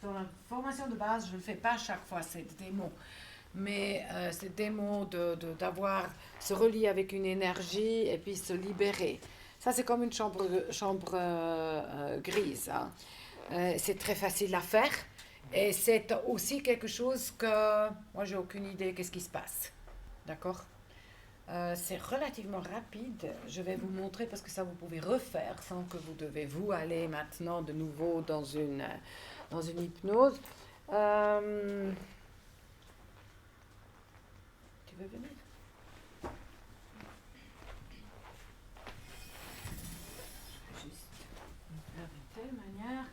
dans la formation de base, je ne le fais pas chaque fois, cette démo. Mais cette démo d'avoir, se relier avec une énergie et puis se libérer. Ça, c'est comme une chambre grise. Hein. C'est très facile à faire. Et c'est aussi quelque chose que moi, j'ai aucune idée qu'est-ce qui se passe. D'accord? C'est relativement rapide. Je vais vous montrer parce que ça, vous pouvez refaire sans que vous devez vous aller maintenant de nouveau dans une hypnose. Tu veux venir? Je vais juste faire de telle manière.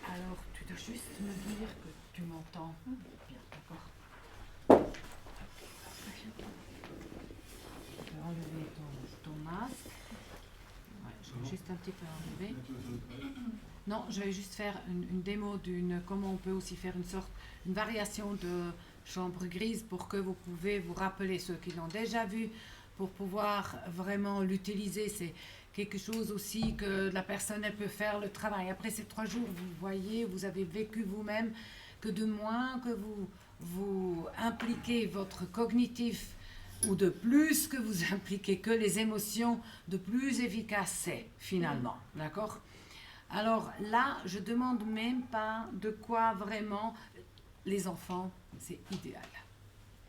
Alors, tu dois juste me dire que tu m'entends. Bien, d'accord. Je vais enlever ton masque. Ouais, je vais juste un petit peu enlever. Non, je vais juste faire une démo d'une comment on peut aussi faire une variation de chambre grise pour que vous pouvez vous rappeler ceux qui l'ont déjà vu, pour pouvoir vraiment l'utiliser. C'est quelque chose aussi que la personne elle peut faire le travail. Après ces 3 jours, vous voyez, vous avez vécu vous-même que de moins que vous impliquez votre cognitif ou de plus que vous impliquez que les émotions, de plus efficace c'est finalement. D'accord? Alors là, je demande même pas de quoi vraiment les enfants, c'est idéal.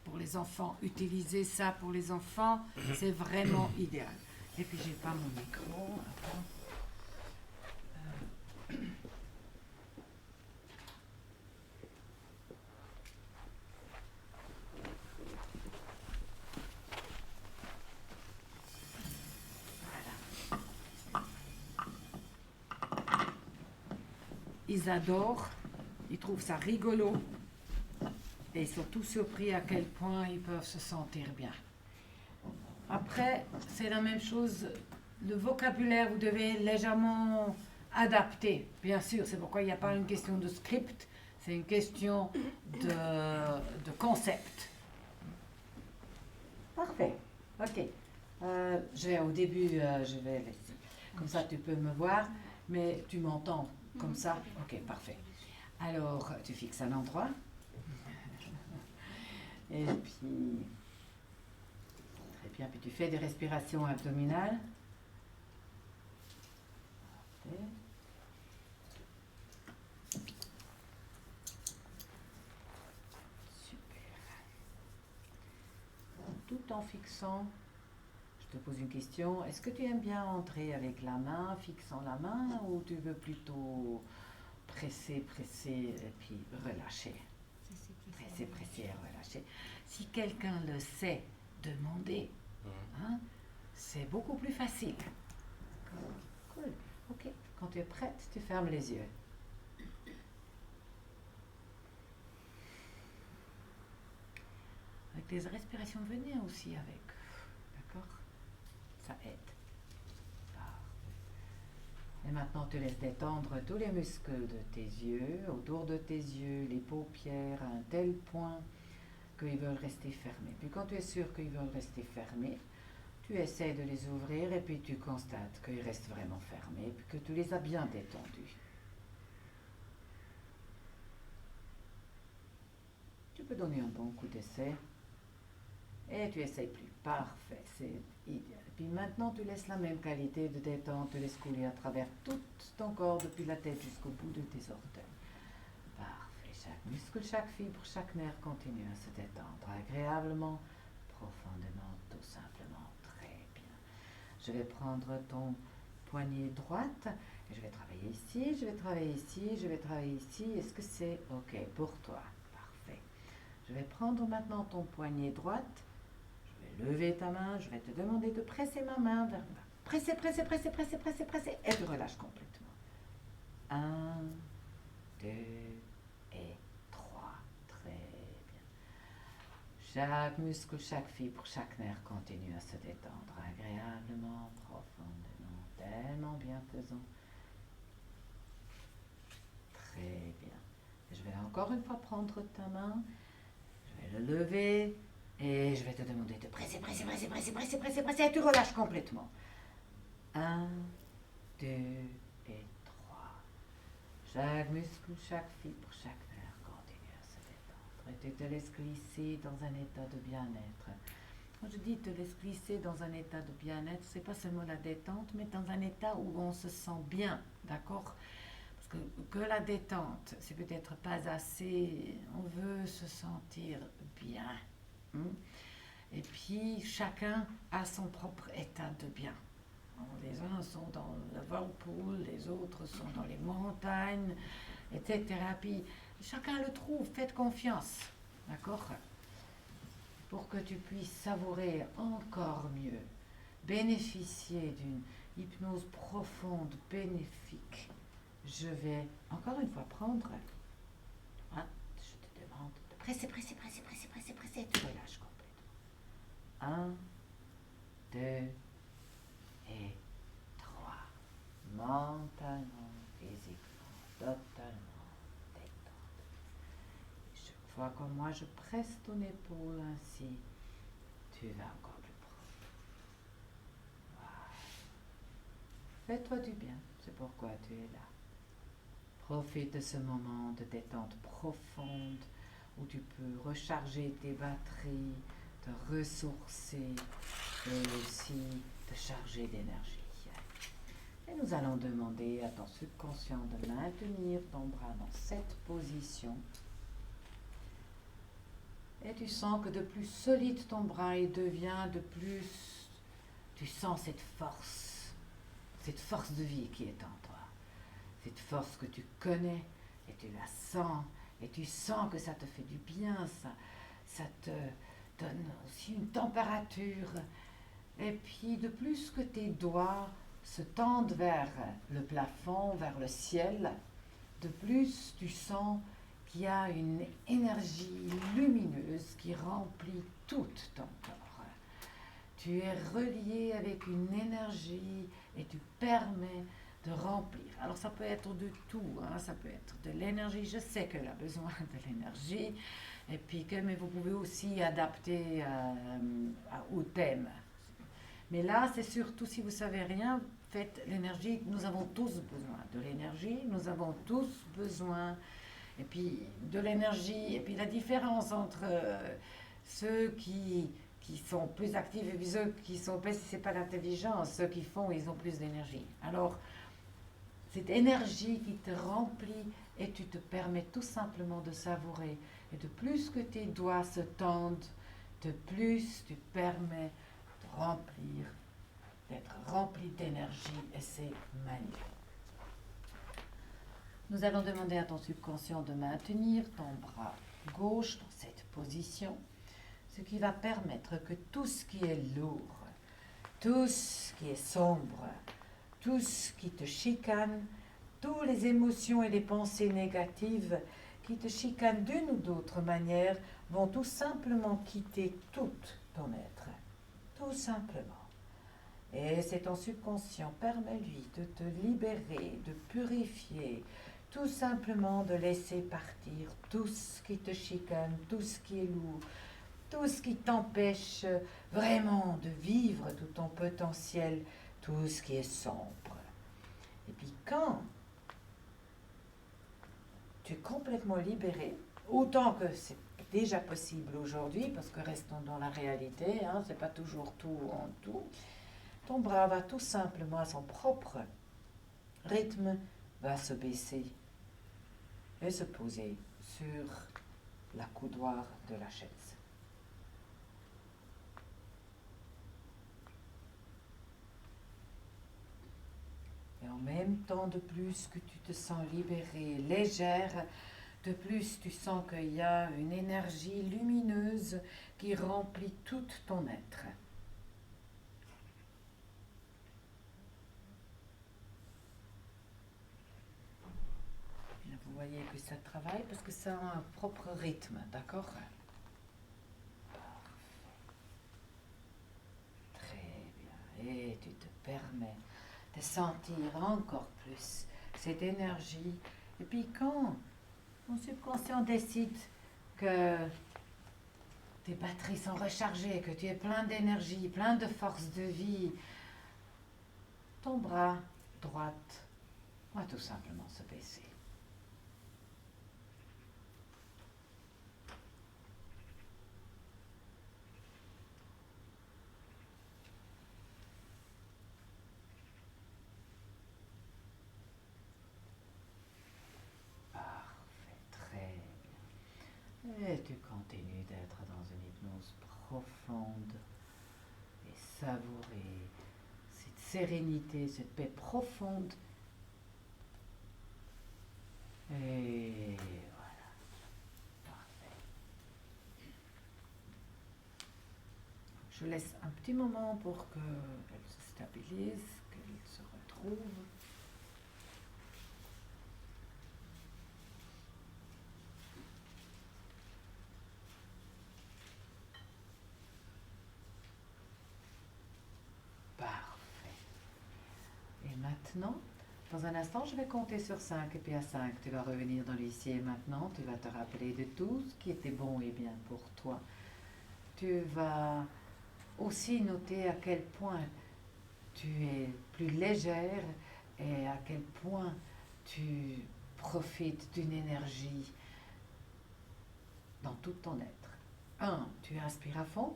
Pour les enfants, utiliser ça pour les enfants, c'est vraiment idéal. Et puis j'ai pas mon micro. Attends. Ils adorent, ils trouvent ça rigolo et ils sont tous surpris à quel point ils peuvent se sentir bien. Après, c'est la même chose, le vocabulaire, vous devez légèrement adapter, bien sûr, c'est pourquoi il n'y a pas une question de script, c'est une question de concept. Parfait, ok. Au début, je vais laisser, comme ça tu peux me voir, mais tu m'entends. Comme ça? Ok, parfait. Alors, tu fixes un endroit. Et puis, très bien. Puis tu fais des respirations abdominales. Parfait. Super. Tout en fixant, je te pose une question. Est-ce que tu aimes bien entrer avec la main, fixant la main, ou tu veux plutôt presser et puis relâcher? Presser et relâcher. Si quelqu'un le sait demander, hein, c'est beaucoup plus facile. Cool. Ok. Quand tu es prête, tu fermes les yeux. Avec les respirations, venez aussi avec. D'accord? Ça aide. Et maintenant, tu laisses détendre tous les muscles de tes yeux, autour de tes yeux, les paupières, à un tel point qu'ils veulent rester fermés. Puis quand tu es sûr qu'ils veulent rester fermés, tu essaies de les ouvrir et puis tu constates qu'ils restent vraiment fermés, puis que tu les as bien détendus. Tu peux donner un bon coup d'essai. Et tu essayes plus. Parfait, c'est idéal. Puis maintenant, tu laisses la même qualité de détente, tu laisses couler à travers tout ton corps, depuis la tête jusqu'au bout de tes orteils. Parfait. Chaque muscle, chaque fibre, chaque nerf continue à se détendre agréablement, profondément, tout simplement. Très bien. Je vais prendre ton poignet droite et je vais travailler ici, je vais travailler ici, je vais travailler ici. Est-ce que c'est OK pour toi? Parfait. Je vais prendre maintenant ton poignet droite. Lever ta main, je vais te demander de presser ma main vers le bas. Presser, et tu relâches complètement. 1, 2 et 3. Très bien. Chaque muscle, chaque fibre, chaque nerf continue à se détendre agréablement, profondément, tellement bienfaisant. Très bien. Je vais encore une fois prendre ta main, je vais le lever. Et je vais te demander de presser, et tu relâches complètement. 1, 2 et 3. Chaque muscle, chaque fibre, chaque nerf continue à se détendre. Et tu te laisses glisser dans un état de bien-être. Quand je dis te laisse glisser dans un état de bien-être, c'est pas seulement la détente, mais dans un état où on se sent bien, d'accord? Parce que la détente, c'est peut-être pas assez. On veut se sentir bien. Hein. Et puis, chacun a son propre état de bien. Les uns sont dans le whirlpool, les autres sont dans les montagnes, etc. Puis, chacun le trouve, faites confiance, d'accord? Pour que tu puisses savourer encore mieux, bénéficier d'une hypnose profonde, bénéfique. Je vais encore une fois prendre. Ah, je te demande de presser, tu relâches complètement. 1, 2 et 3. Mentalement, physiquement, totalement détente. Chaque fois que moi je presse ton épaule ainsi, tu vas encore plus profond. Voilà. Fais-toi du bien, c'est pourquoi tu es là. Profite de ce moment de détente profonde où tu peux recharger tes batteries, te ressourcer et aussi te charger d'énergie. Et nous allons demander à ton subconscient de maintenir ton bras dans cette position. Et tu sens que de plus solide ton bras il devient, de plus tu sens cette force de vie qui est en toi. Cette force que tu connais et tu la sens et tu sens que ça te fait du bien, ça te donne aussi une température. Et puis de plus que tes doigts se tendent vers le plafond, vers le ciel, de plus tu sens qu'il y a une énergie lumineuse qui remplit tout ton corps. Tu es relié avec une énergie et tu permets de remplir. Alors ça peut être de tout, hein, ça peut être de l'énergie, je sais qu'elle a besoin de l'énergie, et puis mais vous pouvez aussi adapter au thème. Mais là, c'est surtout, si vous ne savez rien, faites l'énergie, nous avons tous besoin de l'énergie, nous avons tous besoin, et puis de l'énergie, et puis la différence entre ceux qui sont plus actifs et puis ceux qui sont pas, c'est pas l'intelligence, ceux qui font, ils ont plus d'énergie. Alors, cette énergie qui te remplit et tu te permets tout simplement de savourer. Et de plus que tes doigts se tendent, de plus tu permets de remplir, d'être rempli d'énergie et c'est magnifique. Nous allons demander à ton subconscient de maintenir ton bras gauche dans cette position, ce qui va permettre que tout ce qui est lourd, tout ce qui est sombre, tout ce qui te chicane, toutes les émotions et les pensées négatives qui te chicanent d'une ou d'autre manière vont tout simplement quitter tout ton être. Tout simplement. Et c'est ton subconscient, permets-lui de te libérer, de purifier, tout simplement de laisser partir tout ce qui te chicane, tout ce qui est lourd, tout ce qui t'empêche vraiment de vivre tout ton potentiel, tout ce qui est sombre. Et puis quand tu es complètement libéré, autant que c'est déjà possible aujourd'hui, parce que restons dans la réalité, hein, c'est pas toujours tout en tout, ton bras va tout simplement à son propre rythme, va se baisser et se poser sur la coudoir de la chaise. Et en même temps, de plus que tu te sens libérée, légère, de plus tu sens qu'il y a une énergie lumineuse qui remplit tout ton être. Et vous voyez que ça travaille parce que ça a un propre rythme, d'accord? Très bien. Et tu te permets de sentir encore plus cette énergie. Et puis quand ton subconscient décide que tes batteries sont rechargées, que tu es plein d'énergie, plein de force de vie, ton bras droite. On va tout simplement se baisser. Parfait, très bien. Et tu continues d'être dans une hypnose profonde et savourer cette sérénité, cette paix profonde. Et voilà, parfait. Je laisse un petit moment pour qu'elle se stabilise, qu'elle se retrouve. Parfait. Et maintenant, dans un instant, je vais compter sur 5 et puis à 5, tu vas revenir dans l'ici et maintenant, tu vas te rappeler de tout ce qui était bon et bien pour toi. Tu vas aussi noter à quel point tu es plus légère et à quel point tu profites d'une énergie dans tout ton être. 1, tu inspires à fond.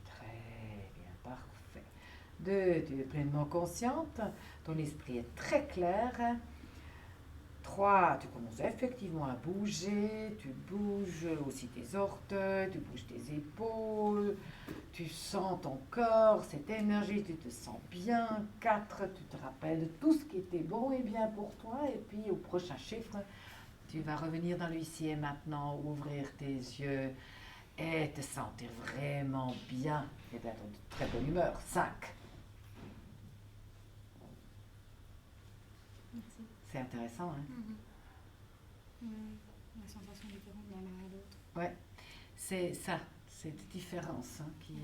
Très bien, parfait. 2, tu es pleinement consciente, ton esprit est très clair. 3, tu commences effectivement à bouger, tu bouges aussi tes orteils, tu bouges tes épaules, tu sens ton corps, cette énergie, tu te sens bien. 4, tu te rappelles de tout ce qui était bon et bien pour toi. Et puis au prochain chiffre, tu vas revenir dans l'ici et maintenant, ouvrir tes yeux et te sentir vraiment bien et d'être de très bonne humeur. 5. Merci. C'est intéressant, hein? La sensation différente d'un à l'autre. Ouais, c'est ça, cette différence hein, qui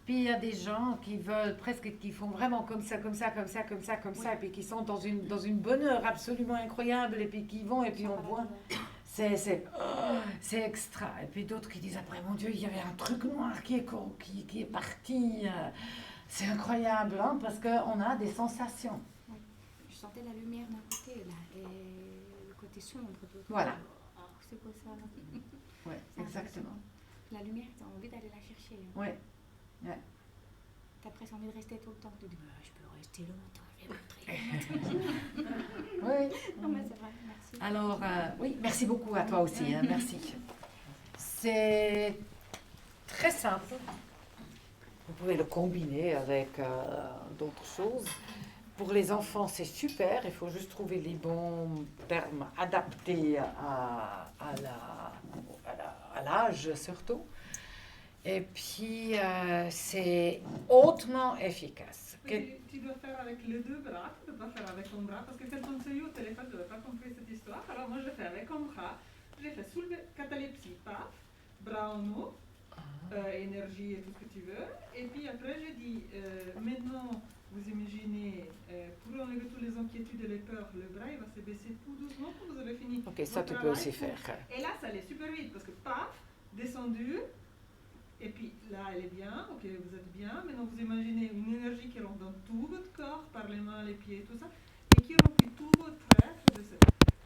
Puis il y a des gens qui veulent presque, qui font vraiment comme ça, comme ça, comme ça, comme ça, comme ça, et puis qui sont dans une bonheur absolument incroyable, et puis qui vont, et puis on voit, c'est extra. Et puis d'autres qui disent après, mon Dieu, il y avait un truc noir qui est parti. C'est incroyable, hein, parce qu'on a des sensations. Oui. Je sentais la lumière d'un côté, là, et le côté sombre de l'autre. Voilà. Oh, c'est quoi ça? Oui, exactement. La lumière, tu as envie d'aller la chercher. Hein. Oui. Ouais. Tu as presque envie de rester tout le temps. Tu dis, je peux rester longtemps, je vais montrer. Oui. Non, mais c'est vrai, merci. Alors, oui, merci beaucoup à toi aussi, hein, merci. C'est très simple. Vous pouvez le combiner avec d'autres choses. Pour les enfants, c'est super. Il faut juste trouver les bons termes adaptés à l'âge surtout. Et puis, c'est hautement efficace. Tu dois faire avec les deux bras, tu ne peux pas faire avec ton bras, parce que quand on s'est eu au téléphone, tu n'avais pas compris cette histoire. Alors moi, je fais avec mon bras. J'ai fait soulever catalepsie, paf, bras en haut, énergie et tout ce que tu veux. Et puis après, j'ai dit, maintenant, vous imaginez, pour enlever toutes les inquiétudes et les peurs, le bras, il va se baisser tout doucement quand vous avez fini. Ok, ça tu peux aussi faire. Et là, ça allait super vite, parce que paf, descendu. Et puis là, elle est bien, ok, vous êtes bien. Maintenant, vous imaginez une énergie qui rentre dans tout votre corps, par les mains, les pieds, tout ça, et qui remplit tout votre être.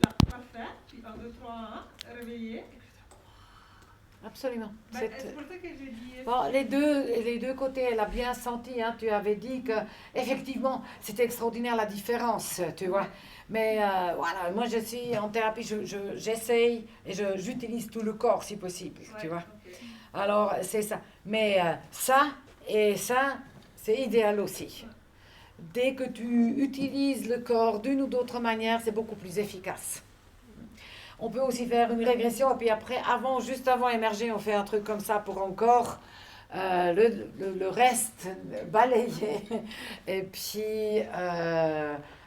Là, parfait. Puis 1, 2, 3, 1, réveillez. Absolument. C'est pour ça que j'ai dit... Bon, les deux côtés, elle a bien senti. Hein, tu avais dit que effectivement, c'était extraordinaire la différence, tu vois. Mais voilà, moi je suis en thérapie, j'essaye et j'utilise tout le corps si possible, tu vois. Okay. Alors, c'est ça. Mais ça et ça, c'est idéal aussi. Dès que tu utilises le corps d'une ou d'autre manière, c'est beaucoup plus efficace. On peut aussi faire une régression, et puis après, juste avant émerger, on fait un truc comme ça pour encore le reste balayer, et puis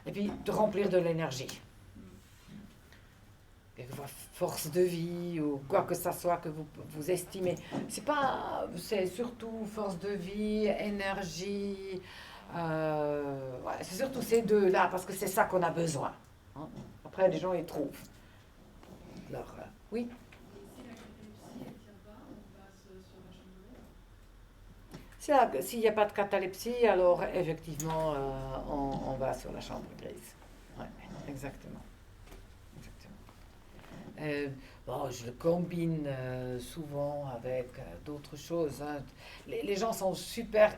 de remplir de l'énergie. Force de vie ou quoi que ça soit que vous estimez. C'est surtout force de vie, énergie. C'est surtout ces deux-là parce que c'est ça qu'on a besoin. Hein. Après, les gens y trouvent. Alors, oui. S'il n'y a pas de catalepsie, alors effectivement, on va sur la chambre grise. Ouais, exactement. Bon, je le combine souvent avec d'autres choses, hein. Les gens sont super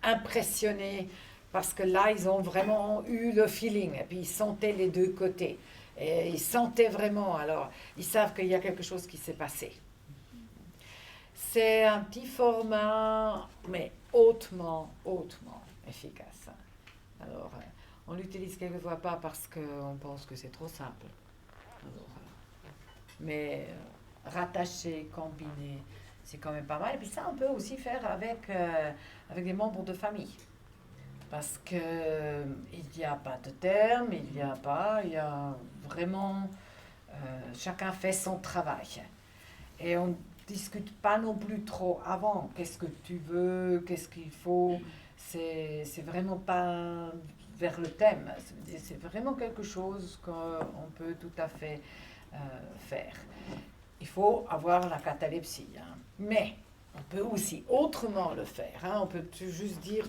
impressionnés parce que là, ils ont vraiment eu le feeling. Et puis, ils sentaient les deux côtés. Et ils sentaient vraiment. Alors, ils savent qu'il y a quelque chose qui s'est passé. C'est un petit format, mais hautement efficace. Alors, on l'utilise quelquefois pas parce qu'on pense que c'est trop simple. Alors, mais rattacher, combiner, c'est quand même pas mal. Et puis ça, on peut aussi faire avec des membres de famille. Parce que il n'y a pas de terme, il y a vraiment, chacun fait son travail. Et on discute pas non plus trop avant. Qu'est-ce que tu veux, qu'est-ce qu'il faut. C'est vraiment pas vers le thème. C'est vraiment quelque chose qu'on peut tout à fait faire. Il faut avoir la catalepsie, hein. Mais on peut aussi autrement le faire, hein. On peut juste dire,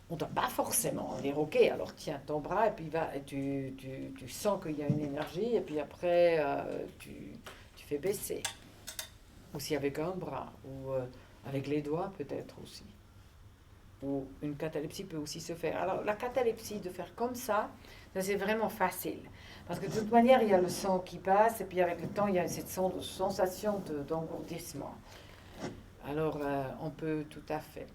on ne doit pas forcément dire, ok, alors tiens ton bras et puis tu sens qu'il y a une énergie et puis après tu fais baisser. Aussi avec un bras ou avec les doigts peut-être aussi. Ou une catalepsie peut aussi se faire. Alors la catalepsie, de faire comme ça c'est vraiment facile. Parce que de toute manière, il y a le sang qui passe, et puis avec le temps, il y a cette sensation d'engourdissement. Alors, on peut tout à fait.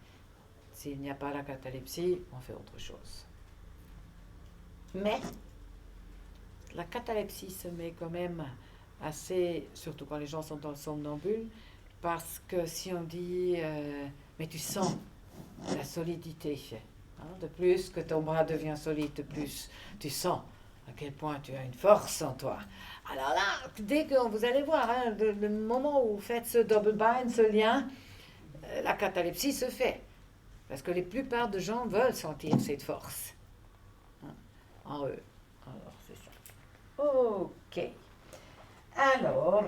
S'il n'y a pas la catalepsie, on fait autre chose. Mais, la catalepsie se met quand même assez, surtout quand les gens sont dans le somnambule, parce que si on dit, mais tu sens la solidité, hein, de plus que ton bras devient solide, de plus tu sens à quel point tu as une force en toi. Alors là, dès que vous allez voir, hein, le moment où vous faites ce double bind, ce lien, la catalepsie se fait. Parce que la plupart des gens veulent sentir cette force, hein, en eux. Alors, c'est ça. Ok. Alors...